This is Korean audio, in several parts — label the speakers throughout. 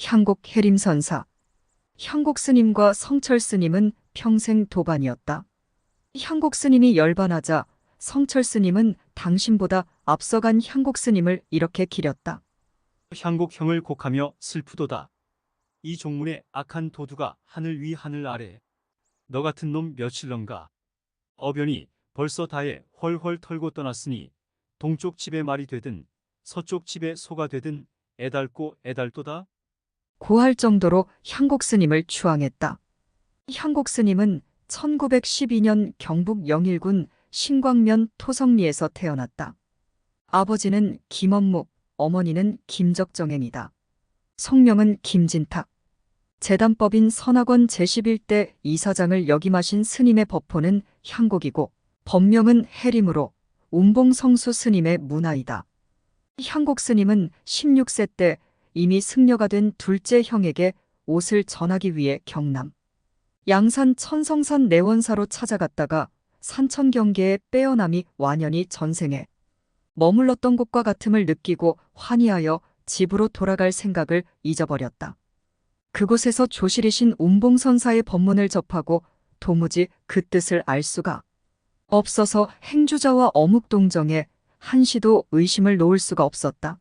Speaker 1: 향곡 해림선사. 향곡 스님과 성철 스님은 평생 도반이었다. 향곡 스님이 열반하자 성철 스님은 당신보다 앞서간 향곡 스님을 이렇게 기렸다.
Speaker 2: 향곡 형을 곡하며 슬프도다. 이 종문의 악한 도두가 하늘 위 하늘 아래. 너 같은 놈 며칠런가. 어변이 벌써 다에 헐헐 털고 떠났으니 동쪽 집의 말이 되든 서쪽 집의 소가 되든 애달고 애달도다.
Speaker 1: 고할 정도로 향곡 스님을 추앙했다. 향곡 스님은 1912년 경북 영일군 신광면 토성리에서 태어났다. 아버지는 김원묵, 어머니는 김적정행이다. 성명은 김진탁. 재단법인 선학원 제11대 이사장을 역임하신 스님의 법호는 향곡이고 법명은 해림으로 운봉성수 스님의 문화이다. 향곡 스님은 16세 때 이미 승려가 된 둘째 형에게 옷을 전하기 위해 경남 양산 천성산 내원사로 찾아갔다가 산천경계의 빼어남이 완연히 전생에 머물렀던 곳과 같음을 느끼고 환희하여 집으로 돌아갈 생각을 잊어버렸다. 그곳에서 조실이신 운봉선사의 법문을 접하고 도무지 그 뜻을 알 수가 없어서 행주자와 어묵동정에 한시도 의심을 놓을 수가 없었다.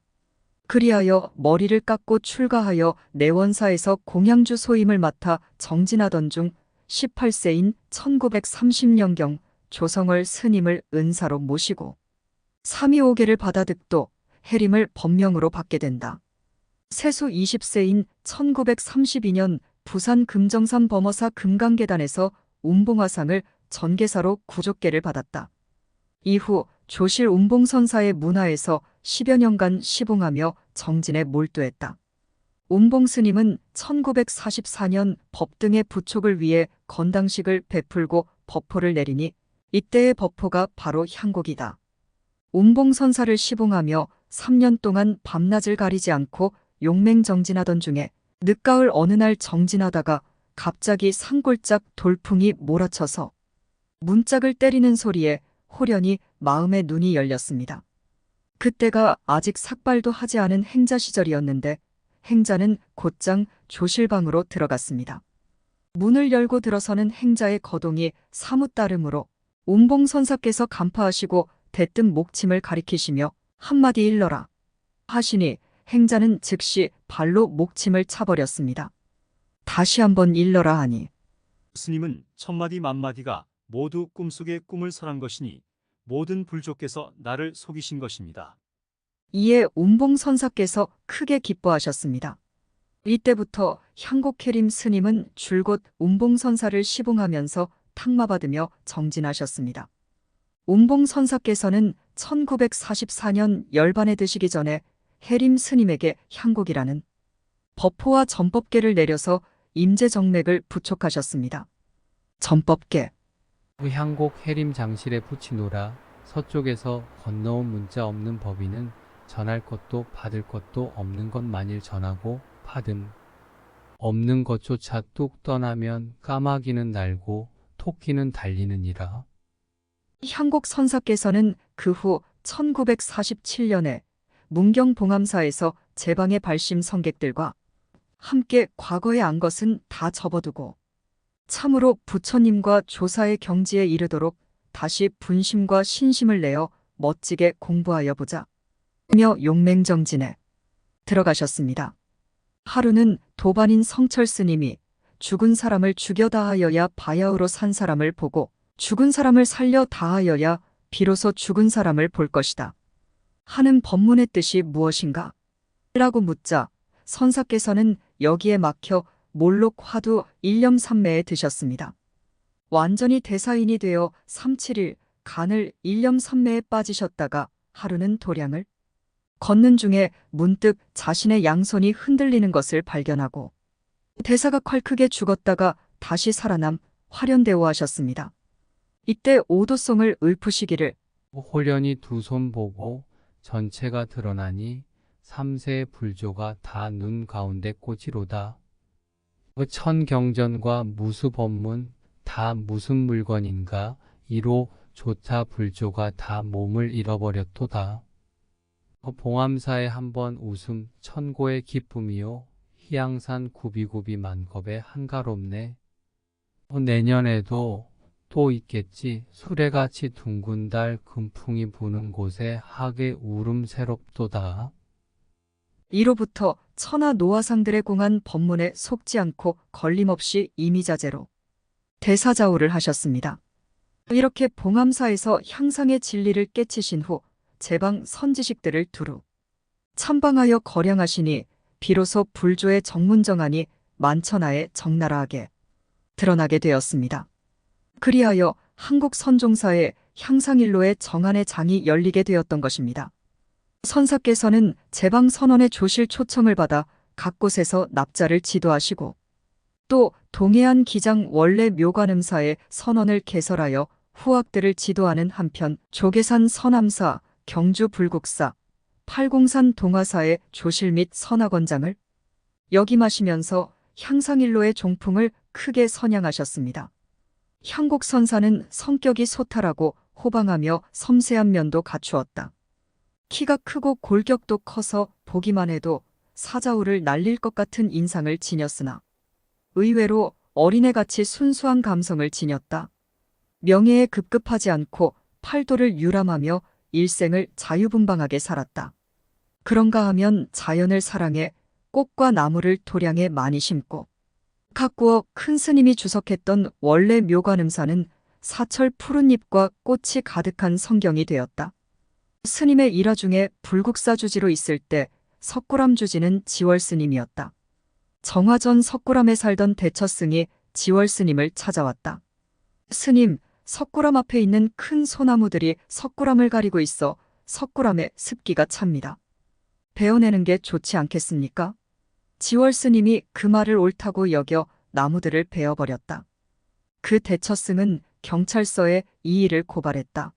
Speaker 1: 그리하여 머리를 깎고 출가하여 내원사에서 공양주 소임을 맡아 정진하던 중 18세인 1930년경 조성월 스님을 은사로 모시고 삼위오계를 받아 득도 해림을 법명으로 받게 된다. 세수 20세인 1932년 부산 금정산 범어사 금강계단에서 운봉화상을 전계사로 구족계를 받았다. 이후 조실 운봉선사의 문화에서 10여 년간 시봉하며 정진에 몰두했다. 운봉스님은 1944년 법등의 부촉을 위해 건당식을 베풀고 법호를 내리니 이때의 법호가 바로 향곡이다. 운봉선사를 시봉하며 3년 동안 밤낮을 가리지 않고 용맹정진하던 중에 늦가을 어느 날 정진하다가 갑자기 산골짝 돌풍이 몰아쳐서 문짝을 때리는 소리에 호련히 마음의 눈이 열렸습니다. 그때가 아직 삭발도 하지 않은 행자 시절이었는데 행자는 곧장 조실방으로 들어갔습니다. 문을 열고 들어서는 행자의 거동이 사뭇 다름으로 운봉선사께서 간파하시고 대뜸 목침을 가리키시며 한마디 일러라 하시니 행자는 즉시 발로 목침을 차버렸습니다. 다시 한번 일러라 하니
Speaker 2: 스님은 천마디 만마디가 모두 꿈속의 꿈을 설한 것이니 모든 불조께서 나를 속이신 것입니다.
Speaker 1: 이에 운봉선사께서 크게 기뻐하셨습니다. 이때부터 향곡해림 스님은 줄곧 운봉선사를 시봉하면서 탁마받으며 정진하셨습니다. 운봉선사께서는 1944년 열반에 드시기 전에 해림 스님에게 향곡이라는 법호와 전법계를 내려서 임재정맥을 부촉하셨습니다. 전법계.
Speaker 3: 향곡 해림 장실에 붙이노라. 서쪽에서 건너온 문자 없는 법인은 전할 것도 받을 것도 없는 것 만일 전하고 받음. 없는 것조차 뚝 떠나면 까마귀는 날고 토끼는 달리느니라.
Speaker 1: 향곡 선사께서는 그 후 1947년에 문경봉암사에서 제방의 발심 성객들과 함께 과거에 안 것은 다 접어두고 참으로 부처님과 조사의 경지에 이르도록 다시 분심과 신심을 내어 멋지게 공부하여 보자 며 용맹정진에 들어가셨습니다. 하루는 도반인 성철 스님이 죽은 사람을 죽여 다하여야 바야흐로 산 사람을 보고 죽은 사람을 살려 다하여야 비로소 죽은 사람을 볼 것이다 하는 법문의 뜻이 무엇인가? 라고 묻자 선사께서는 여기에 막혀 몰록 화두 일념삼매에 드셨습니다. 완전히 대사인이 되어 3-7일 간을 일념삼매에 빠지셨다가 하루는 도량을 걷는 중에 문득 자신의 양손이 흔들리는 것을 발견하고 대사가 콸크게 죽었다가 다시 살아남 화련대오하셨습니다. 이때 오도송을 읊으시기를
Speaker 3: 홀련히 두 손 보고 전체가 드러나니 삼세의 불조가 다 눈 가운데 꽂이로다. 천경전과 무수법문 다 무슨 물건인가 이로 조차 불조가 다 몸을 잃어버렸도다. 봉암사의 한번 웃음 천고의 기쁨이요 희양산 구비구비 만겁에 한가롭네. 내년에도 또 있겠지. 수레같이 둥근 달 금풍이 부는 곳에 하게 울음 새롭도다.
Speaker 1: 이로부터 천하 노화상들의 공한 법문에 속지 않고 걸림없이 이미자제로 대사자우를 하셨습니다. 이렇게 봉암사에서 향상의 진리를 깨치신 후 제방 선지식들을 두루 참방하여 거량하시니 비로소 불조의 정문정안이 만천하에 적나라하게 드러나게 되었습니다. 그리하여 한국 선종사의 향상일로의 정안의 장이 열리게 되었던 것입니다. 선사께서는 제방 선원의 조실 초청을 받아 각 곳에서 납자를 지도하시고 또 동해안 기장 원래 묘관음사의 선원을 개설하여 후학들을 지도하는 한편 조계산 선암사, 경주 불국사, 팔공산 동화사의 조실 및 선학원장을 역임하시면서 향상일로의 종풍을 크게 선양하셨습니다. 향곡선사는 성격이 소탈하고 호방하며 섬세한 면도 갖추었다. 키가 크고 골격도 커서 보기만 해도 사자우를 날릴 것 같은 인상을 지녔으나 의외로 어린애같이 순수한 감성을 지녔다. 명예에 급급하지 않고 팔도를 유람하며 일생을 자유분방하게 살았다. 그런가 하면 자연을 사랑해 꽃과 나무를 도량에 많이 심고 가꾸어 큰 스님이 주석했던 원래 묘관음사는 사철 푸른 잎과 꽃이 가득한 성경이 되었다. 스님의 일화 중에 불국사 주지로 있을 때 석굴암 주지는 지월 스님이었다. 정화전 석굴암에 살던 대처승이 지월 스님을 찾아왔다. 스님, 석굴암 앞에 있는 큰 소나무들이 석굴암을 가리고 있어 석굴암에 습기가 찹니다. 베어내는 게 좋지 않겠습니까? 지월 스님이 그 말을 옳다고 여겨 나무들을 베어버렸다. 그 대처승은 경찰서에 이 일을 고발했다.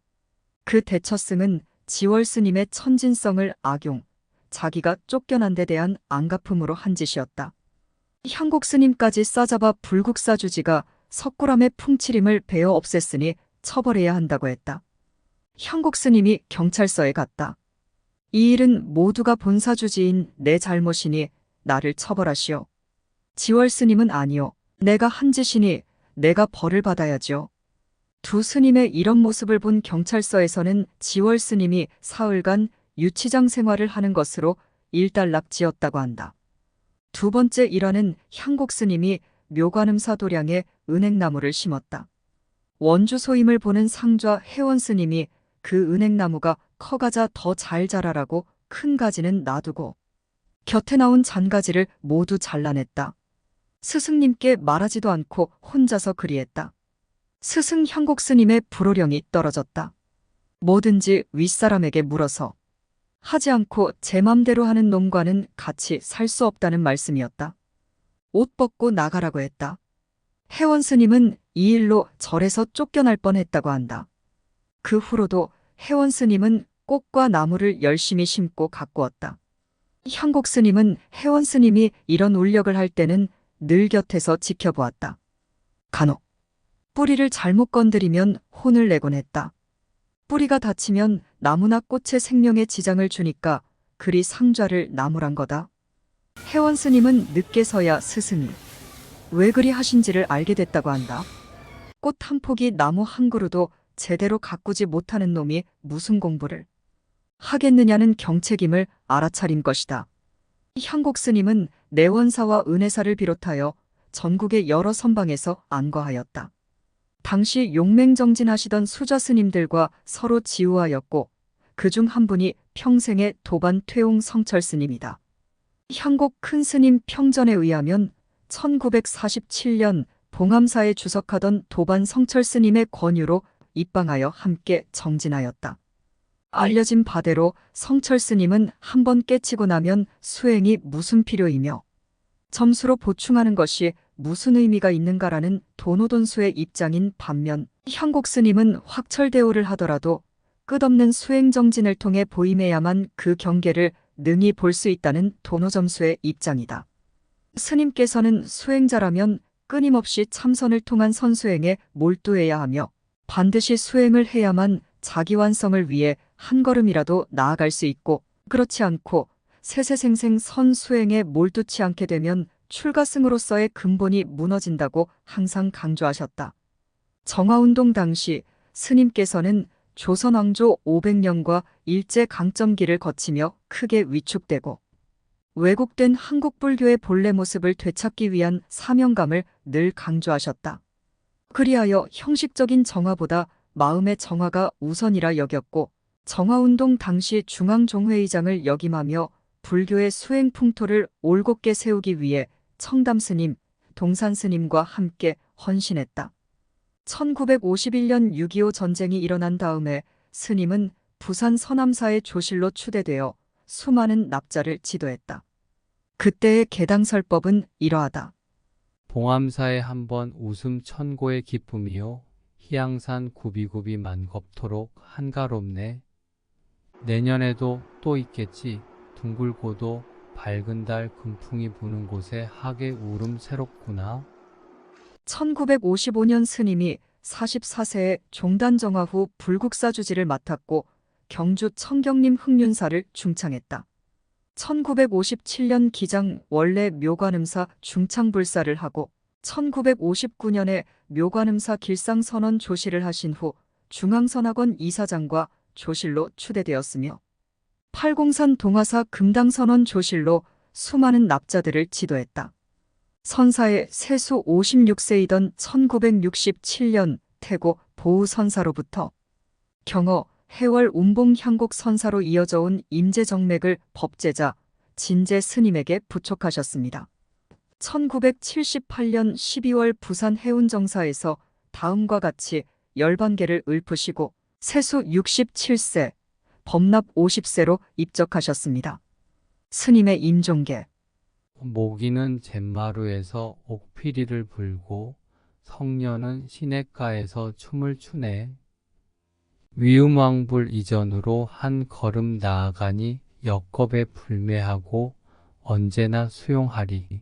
Speaker 1: 그 대처승은 지월 스님의 천진성을 악용, 자기가 쫓겨난 데 대한 안갚음으로 한 짓이었다. 향곡 스님까지 싸잡아 불국사 주지가 석굴암의 풍치림을 베어 없앴으니 처벌해야 한다고 했다. 향곡 스님이 경찰서에 갔다. 이 일은 모두가 본사주지인 내 잘못이니 나를 처벌하시오. 지월 스님은 아니요. 내가 한 짓이니 내가 벌을 받아야지요. 두 스님의 이런 모습을 본 경찰서에서는 지월 스님이 사흘간 유치장 생활을 하는 것으로 일단락 지었다고 한다. 두 번째 일화는 향곡 스님이 묘관음사 도량에 은행나무를 심었다. 원주 소임을 보는 상좌 해원 스님이 그 은행나무가 커가자 더 잘 자라라고 큰 가지는 놔두고 곁에 나온 잔가지를 모두 잘라냈다. 스승님께 말하지도 않고 혼자서 그리했다. 스승 향곡 스님의 불호령이 떨어졌다. 뭐든지 윗사람에게 물어서 하지 않고 제 맘대로 하는 놈과는 같이 살 수 없다는 말씀이었다. 옷 벗고 나가라고 했다. 해원 스님은 이 일로 절에서 쫓겨날 뻔했다고 한다. 그 후로도 해원 스님은 꽃과 나무를 열심히 심고 가꾸었다. 향곡 스님은 해원 스님이 이런 울력을 할 때는 늘 곁에서 지켜보았다. 간혹 뿌리를 잘못 건드리면 혼을 내곤 했다. 뿌리가 다치면 나무나 꽃에 생명에 지장을 주니까 그리 상좌를 나무란 거다. 해원 스님은 늦게서야 스승이 왜 그리 하신지를 알게 됐다고 한다. 꽃 한 폭이 나무 한 그루도 제대로 가꾸지 못하는 놈이 무슨 공부를 하겠느냐는 경책임을 알아차린 것이다. 향곡 스님은 내원사와 은혜사를 비롯하여 전국의 여러 선방에서 안과하였다. 당시 용맹정진하시던 수좌 스님들과 서로 지우하였고 그중 한 분이 평생의 도반 퇴옹 성철 스님이다. 향곡 큰 스님 평전에 의하면 1947년 봉암사에 주석하던 도반 성철 스님의 권유로 입방하여 함께 정진하였다. 알려진 바대로 성철 스님은 한 번 깨치고 나면 수행이 무슨 필요이며 점수로 보충하는 것이 무슨 의미가 있는가라는 도노돈수의 입장인 반면 향곡 스님은 확철대오를 하더라도 끝없는 수행정진을 통해 보임해야만 그 경계를 능히 볼 수 있다는 도노점수의 입장이다. 스님께서는 수행자라면 끊임없이 참선을 통한 선수행에 몰두해야 하며 반드시 수행을 해야만 자기 완성을 위해 한 걸음이라도 나아갈 수 있고 그렇지 않고 세세생생 선 수행에 몰두치 않게 되면 출가승으로서의 근본이 무너진다고 항상 강조하셨다. 정화운동 당시 스님께서는 조선 왕조 500년과 일제 강점기를 거치며 크게 위축되고 왜곡된 한국 불교의 본래 모습을 되찾기 위한 사명감을 늘 강조하셨다. 그리하여 형식적인 정화보다 마음의 정화가 우선이라 여겼고 정화운동 당시 중앙종회의장을 역임하며 불교의 수행 풍토를 올곧게 세우기 위해 청담스님, 동산스님과 함께 헌신했다. 1951년 6.25 전쟁이 일어난 다음에 스님은 부산 서남사의 조실로 추대되어 수많은 납자를 지도했다. 그때의 개당설법은 이러하다.
Speaker 3: 봉암사에 한번 웃음 천고의 기쁨이요 희양산 구비구비 만겁토록 한가롭네. 내년에도 또 있겠지. 둥글고도 밝은 달 금풍이 부는 곳에 하계 울음 새롭구나.
Speaker 1: 1955년 스님이 44세에 종단정화 후 불국사 주지를 맡았고 경주 청경림 흑륜사를 중창했다. 1957년 기장 원래 묘관음사 중창불사를 하고 1959년에 묘관음사 길상선원 조실을 하신 후 중앙선학원 이사장과 조실로 추대되었으며 803 동화사 금당선원 조실로 수많은 납자들을 지도했다. 선사의 세수 56세이던 1967년 태고 보우선사로부터 경어 해월 운봉향곡 선사로 이어져 온 임재정맥을 법제자 진재 스님에게 부촉하셨습니다. 1978년 12월 부산 해운정사에서 다음과 같이 열반계를 읊으시고 세수 67세, 법납 50세로 입적하셨습니다. 스님의 임종계.
Speaker 3: 모기는 잿마루에서 옥피리를 불고 성녀는 시냇가에서 춤을 추네. 위음왕불 이전으로 한 걸음 나아가니 역겁에 불매하고 언제나 수용하리.